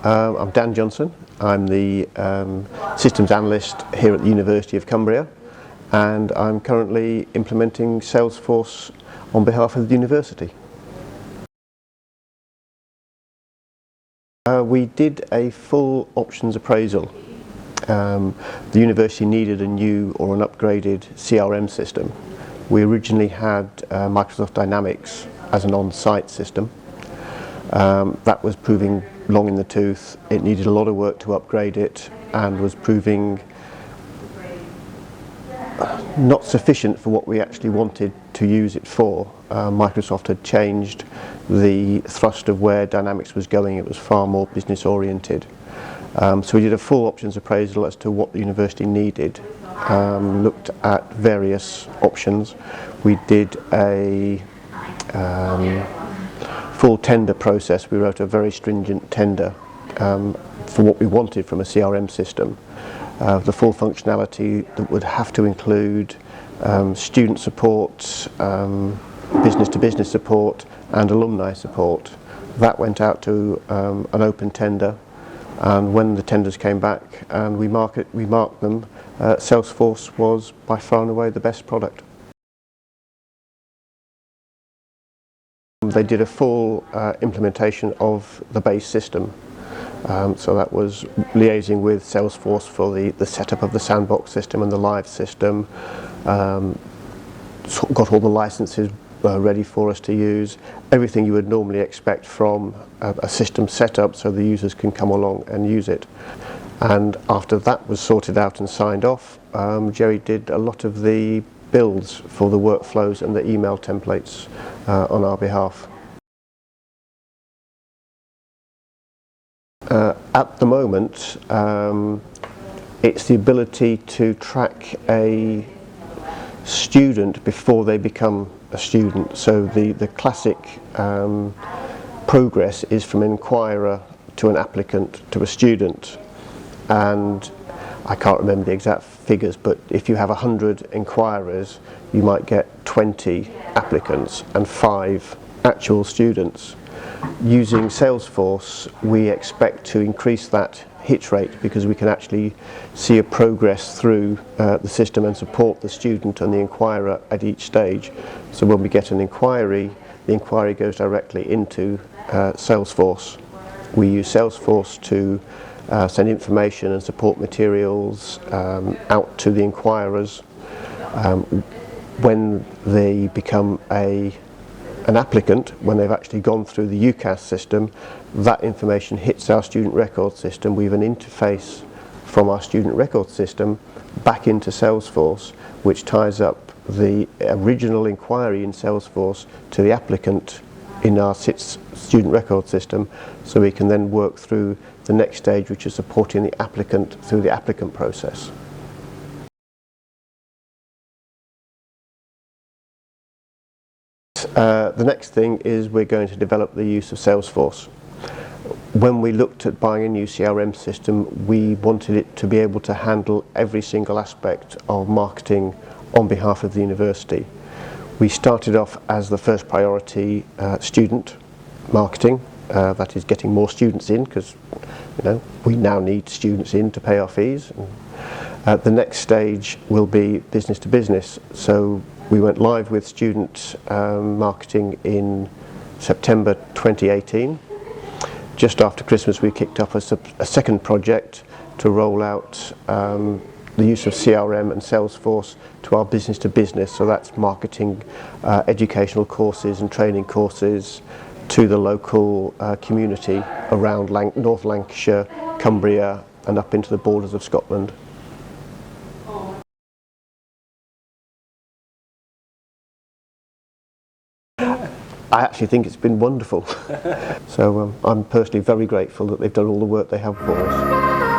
I'm Dan Johnson. I'm the systems analyst here at the University of Cumbria, and I'm currently implementing Salesforce on behalf of the university. We did a full options appraisal. The university needed a new or an upgraded CRM system. We originally had Microsoft Dynamics as an on-site system. That was proving long in the tooth. It needed a lot of work to upgrade it and was proving not sufficient for what we actually wanted to use it for. Microsoft had changed the thrust of where Dynamics was going. It was far more business oriented. So we did a full options appraisal as to what the university needed, looked at various options. We did a full tender process. We wrote a very stringent tender for what we wanted from a CRM system. The full functionality that would have to include student support, business-to-business support and alumni support. That went out to an open tender, and when the tenders came back and we marked them, Salesforce was by far and away the best product. They did a full implementation of the base system. So that was liaising with Salesforce for the setup of the sandbox system and the live system. Got all the licenses ready for us to use. Everything you would normally expect from a system setup so the users can come along and use it. And after that was sorted out and signed off, Jerry did a lot of the builds for the workflows and the email templates on our behalf. At the moment, it's the ability to track a student before they become a student. So the classic progress is from inquirer to an applicant to a student, and I can't remember the exact figures, but if you have 100 inquirers, you might get 20 applicants and 5 actual students. Using Salesforce, we expect to increase that hit rate because we can actually see a progress through the system and support the student and the inquirer at each stage. So when we get an inquiry, the inquiry goes directly into Salesforce. We use Salesforce to send information and support materials out to the inquirers. When they become an applicant, when they've actually gone through the UCAS system, that information hits our student record system. We have an interface from our student record system back into Salesforce, which ties up the original inquiry in Salesforce to the applicant in our student record system, so we can then work through the next stage, which is supporting the applicant through the applicant process. The next thing is we're going to develop the use of Salesforce. When we looked at buying a new CRM system, we wanted it to be able to handle every single aspect of marketing on behalf of the university. We started off as the first priority student marketing, that is getting more students in, because we now need students in to pay our fees. The next stage will be business to business. So we went live with student marketing in September 2018. Just after Christmas we kicked off a second project to roll out the use of CRM and Salesforce to our business to business. So that's marketing educational courses and training courses to the local community around North Lancashire, Cumbria and up into the borders of Scotland. I actually think it's been wonderful. So I'm personally very grateful that they've done all the work they have for us.